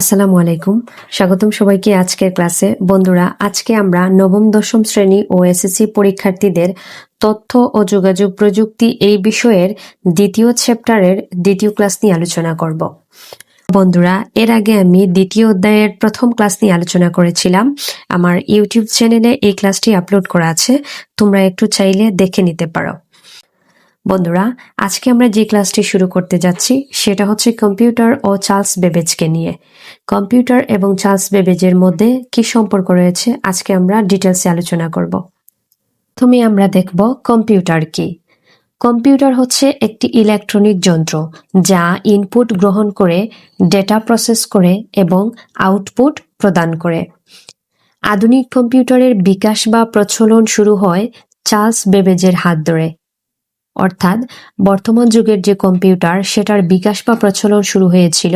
আসসালামু আলাইকুম, স্বাগতম সবাইকে আজকের ক্লাসে। বন্ধুরা, আজকে আমরা নবম দশম শ্রেণী ও এসএসসি পরীক্ষার্থীদের তথ্য ও যোগাযোগ প্রযুক্তি এই বিষয়ের দ্বিতীয় চ্যাপ্টারের দ্বিতীয় ক্লাস নিয়ে আলোচনা করব। বন্ধুরা, এর আগে আমি দ্বিতীয় অধ্যায়ের প্রথম ক্লাস নিয়ে আলোচনা করেছিলাম। আমার ইউটিউব চ্যানেলে এই ক্লাসটি আপলোড করা আছে, তোমরা একটু চাইলে দেখে নিতে পারো। বন্ধুরা, আজকে আমরা যে ক্লাসটি শুরু করতে যাচ্ছি সেটা হচ্ছে কম্পিউটার ও চার্লস বেবেজকে নিয়ে। কম্পিউটার এবং চার্লস বেবেজের মধ্যে কি সম্পর্ক রয়েছে আজকে আমরা ডিটেলসে আলোচনা করব। প্রথমে আমরা দেখব কম্পিউটার কি। কম্পিউটার হচ্ছে একটি ইলেকট্রনিক যন্ত্র যা ইনপুট গ্রহণ করে ডেটা প্রসেস করে এবং আউটপুট প্রদান করে। আধুনিক কম্পিউটারের বিকাশ বা প্রচলন শুরু হয় চার্লস বেবেজের হাত ধরে। অর্থাৎ বর্তমান যুগের যে কম্পিউটার সেটার বিকাশ বা প্রচলন শুরু হয়েছিল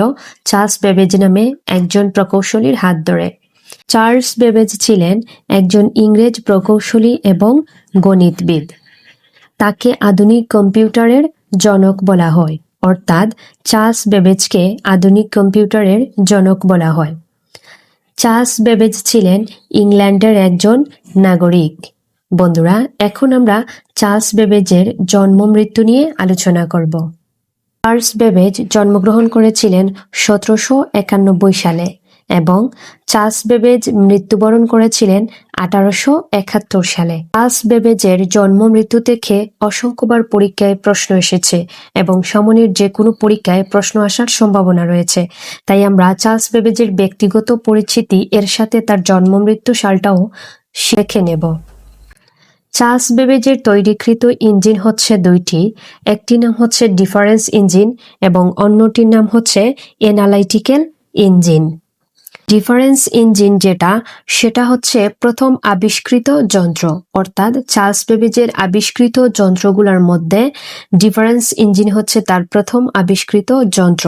চার্লস বেবেজ নামে একজন প্রকৌশলীর হাত ধরে। চার্লস বেবেজ ছিলেন একজন ইংরেজ প্রকৌশলী এবং গণিতবিদ। তাকে আধুনিক কম্পিউটারের জনক বলা হয়, অর্থাৎ চার্লস বেবেজকে আধুনিক কম্পিউটারের জনক বলা হয়। চার্লস বেবেজ ছিলেন ইংল্যান্ডের একজন নাগরিক। বন্ধুরা, এখন আমরা চার্লস বেবেজের জন্ম মৃত্যু নিয়ে আলোচনা করব। চার্লস বেবেজ জন্মগ্রহণ করেছিলেন 1791 সালে এবং চার্লস বেবেজ মৃত্যুবরণ করেছিলেন 1871 সালে। চার্লস বেবেজের জন্ম মৃত্যু থেকে অসংখ্যবার পরীক্ষায় প্রশ্ন এসেছে এবং সামনের যে কোনো পরীক্ষায় প্রশ্ন আসার সম্ভাবনা রয়েছে। তাই আমরা চার্লস বেবেজের ব্যক্তিগত পরিচিতি এর সাথে তার জন্ম মৃত্যু সালটাও শিখে নেব। চার্লস বেবেজের তৈরিকৃত ইঞ্জিন হচ্ছে দুইটি, একটি নাম হচ্ছে ডিফারেন্স ইঞ্জিন এবং অন্যটির নাম হচ্ছে অ্যানালাইটিক্যাল ইঞ্জিন। ডিফারেন্স ইঞ্জিন সেটা হচ্ছে প্রথম আবিষ্কৃত যন্ত্র, অর্থাৎ চার্লস বেবেজের আবিষ্কৃত যন্ত্রগুলোর মধ্যে ডিফারেন্স ইঞ্জিন হচ্ছে তার প্রথম আবিষ্কৃত যন্ত্র।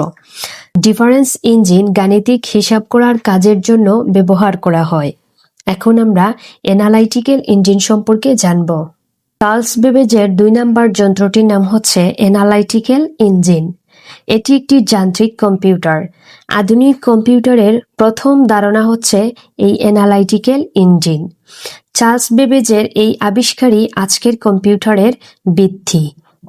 ডিফারেন্স ইঞ্জিন গাণিতিক হিসাব করার কাজের জন্য ব্যবহার করা হয়। এখন আমরা অ্যানালাইটিক্যাল ইঞ্জিন সম্পর্কে জানব। চার্লস বেবেজের 2 নম্বর যন্ত্রটির নাম হচ্ছে অ্যানালাইটিক্যাল ইঞ্জিন। এটি একটি যান্ত্রিক কম্পিউটার। আধুনিক কম্পিউটারের প্রথম ধারণা হচ্ছে এই অ্যানালাইটিক্যাল ইঞ্জিন। চার্লস বেবেজের এই আবিষ্কারই আজকের কম্পিউটারের ভিত্তি,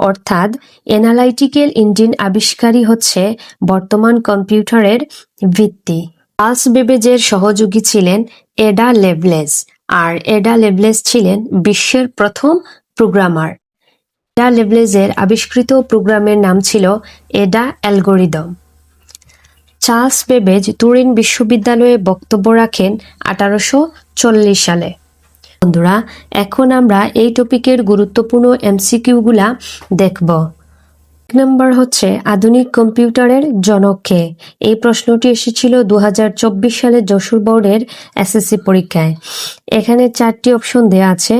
অর্থাৎ অ্যানালাইটিক্যাল ইঞ্জিন আবিষ্কারই হচ্ছে বর্তমান কম্পিউটারের ভিত্তি। চার্লস বেবেজের সহযোগী ছিলেন এডা লেভলেজ, আর এডা লেভলেজ ছিলেন বিশ্বের প্রথম প্রোগ্রামার। এডা লেভলেজের আবিষ্কৃত প্রোগ্রামের নাম ছিল এডা অ্যালগরিদম। চার্লস বেবেজ তুরিন বিশ্ববিদ্যালয়ে বক্তব্য রাখেন 1840 সালে। বন্ধুরা, এখন আমরা এই টপিকের গুরুত্বপূর্ণ এমসিকিউগুলা দেখব। এক নম্বর হচ্ছে আধুনিক কম্পিউটারের জনক কে? এই প্রশ্নটি এসেছিল 2024 সালে যশোর বোর্ডের এসএসসি পরীক্ষায়। এখানে 4টি অপশন দেওয়া আছে।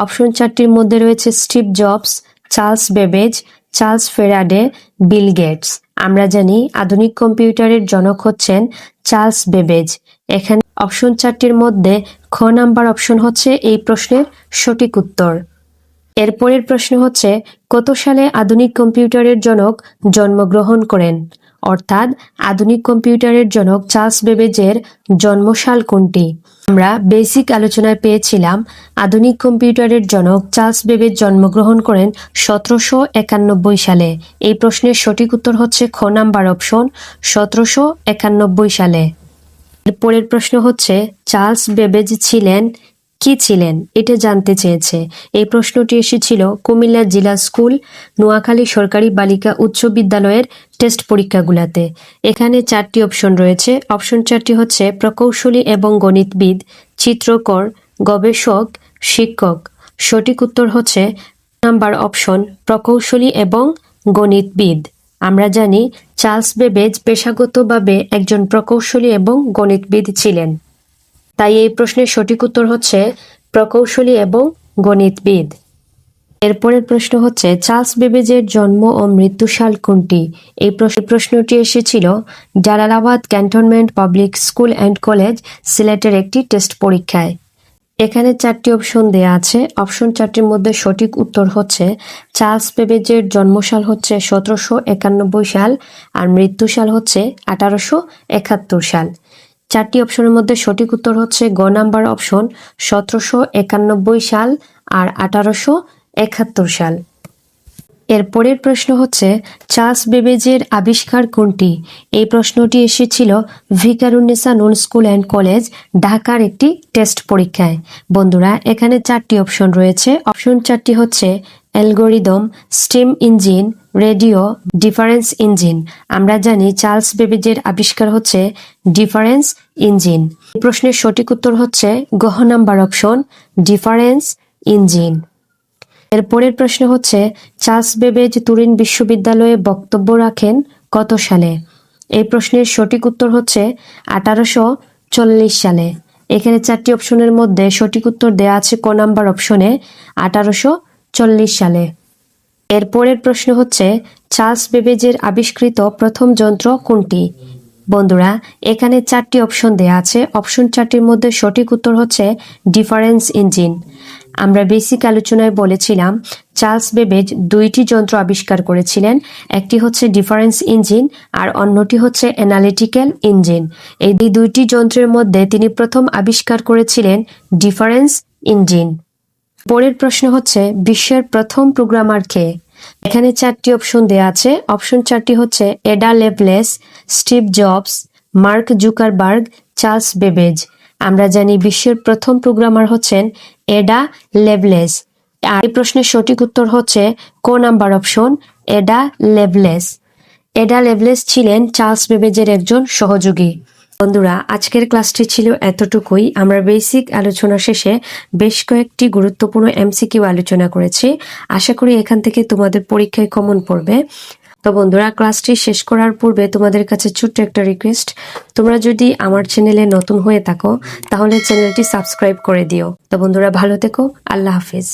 অপশন 4টির মধ্যে রয়েছে Steve Jobs, Charles Babbage, Charles Faraday, Bill Gates. আমরা জানি আধুনিক কম্পিউটারের জনক হচ্ছেন চার্লস বেবেজ। এখানে অপশন 4টির মধ্যে খ নাম্বার অপশন হচ্ছে এই প্রশ্নের সঠিক উত্তর। এরপরের প্রশ্ন হচ্ছে কত সালে আধুনিক কম্পিউটারের জনক জন্মগ্রহণ করেন? অর্থাৎ আধুনিক কম্পিউটারের জনক চার্লস বেবেজের জন্মসাল কোনটি? আমরা বেসিক আলোচনায় পেয়েছিলাম আধুনিক কম্পিউটারের জনক চার্লস বেবেজ জন্মগ্রহণ করেন 1791 সালে। এই প্রশ্নের সঠিক উত্তর হচ্ছে খ নাম্বার অপশন, 1791 সালে। এরপরের প্রশ্ন হচ্ছে চার্লস বেবেজ কি ছিলেন এটা জানতে চেয়েছে। এই প্রশ্নটি এসেছিল কুমিল্লা জিলা স্কুল, নোয়াখালী সরকারি বালিকা উচ্চ বিদ্যালয়ের টেস্ট পরীক্ষাগুলোতে। এখানে 4টি অপশন রয়েছে। অপশন 4টি হচ্ছে প্রকৌশলী এবং গণিতবিদ, চিত্রকর, গবেষক, শিক্ষক। সঠিক উত্তর হচ্ছে নাম্বার অপশন, প্রকৌশলী এবং গণিতবিদ। আমরা জানি চার্লস বেবেজ পেশাগতভাবে একজন প্রকৌশলী এবং গণিতবিদ ছিলেন, তাই এই প্রশ্নের সঠিক উত্তর হচ্ছে প্রকৌশলী এবং গণিতবিদ। এরপরের প্রশ্ন হচ্ছে চার্লস বেবেজের জন্ম ও মৃত্যু সাল কোনটি? এই প্রশ্নটি এসেছিল Jalalabad cantonment public school and college, সিলেটের একটি টেস্ট পরীক্ষায়। এখানে 4টি অপশন দেয়া আছে। অপশন 4টির মধ্যে সঠিক উত্তর হচ্ছে চার্লস বেবেজের জন্মসাল হচ্ছে 1791 সাল আর মৃত্যুসাল হচ্ছে 1871 সাল। 4টি অপশনের মধ্যে সঠিক উত্তর হচ্ছে গ নাম্বার অপশন 1791 সাল আর 1871 সাল। এর পরের প্রশ্ন হচ্ছে চার্লস বেবেজের আবিষ্কার কোনটি? এই প্রশ্নটি এসেছিল ভিকারুন্নেসা নুন স্কুল অ্যান্ড কলেজ, ঢাকার একটি টেস্ট পরীক্ষায়। বন্ধুরা, এখানে 4টি অপশন রয়েছে। অপশন 4টি হচ্ছে algorithm, steam engine, radio, difference engine. আমরা জানি চার্লস বেবেজের আবিষ্কার হচ্ছে ডিফারেন্স ইঞ্জিন। প্রশ্নের সঠিক উত্তর হচ্ছে গ নাম্বার অপশন ডিফারেন্স ইঞ্জিন। এর পরের প্রশ্ন হচ্ছে চার্লস বেবেজ তুরিন বিশ্ববিদ্যালয়ে বক্তব্য রাখেন কত সালে? এই প্রশ্নের সঠিক উত্তর হচ্ছে 1840 সালে। এখানে 4টি অপশনের মধ্যে সঠিক উত্তর দেয়া আছে ক নাম্বার অপশনে 1840 সালে। এর পরের প্রশ্ন হচ্ছে চার্লস বেবেজের আবিষ্কৃত প্রথম যন্ত্র কোনটি? বন্ধুরা, এখানে 4টি অপশন দেয়া আছে। অপশন 4টির মধ্যে সঠিক উত্তর হচ্ছে ডিফারেন্স ইঞ্জিন। আমরা বেসিক আলোচনায় বলেছিলাম চার্লস বেবেজ 2টি যন্ত্র আবিষ্কার করেছিলেন। একটি হচ্ছে ডিফারেন্স ইঞ্জিন আর অন্যটি হচ্ছে অ্যানালিটিক্যাল ইঞ্জিন। এই 2টি যন্ত্রের মধ্যে তিনি প্রথম আবিষ্কার করেছিলেন ডিফারেন্স ইঞ্জিন। পরের প্রশ্ন হচ্ছে বিশ্বের প্রথম প্রোগ্রামার কে? এখানে 4টি অপশন দেয়া আছে। অপশন 4টি হচ্ছে Ada Lovelace, Steve Jobs, Mark Zuckerberg, Charles Babbage. আমরা জানি বিশ্বের প্রথম প্রোগ্রামার হচ্ছেন এডা লেভলেস। আর এই প্রশ্নের সঠিক উত্তর হচ্ছে ক নাম্বার অপশন এডা লেভলেস। এডা লেভলেস ছিলেন চার্লস বেবেজের একজন সহযোগী। বন্ধুরা, আজকের ক্লাসটি ছিল এতটুকুই। আমরা বেসিক আলোচনা শেষে বেশ কয়েকটি গুরুত্বপূর্ণ এমসিকিউ আলোচনা করেছি। আশা করি এখান থেকে তোমাদের পরীক্ষায় কমন পড়বে। তো বন্ধুরা, ক্লাসটি শেষ করার পূর্বে তোমাদের কাছে ছোট্ট একটা রিকোয়েস্ট, তোমরা যদি আমার চ্যানেলে নতুন হয়ে থাকো তাহলে চ্যানেলটি সাবস্ক্রাইব করে দিও। তো বন্ধুরা, ভালো থেকো। আল্লাহ হাফিজ।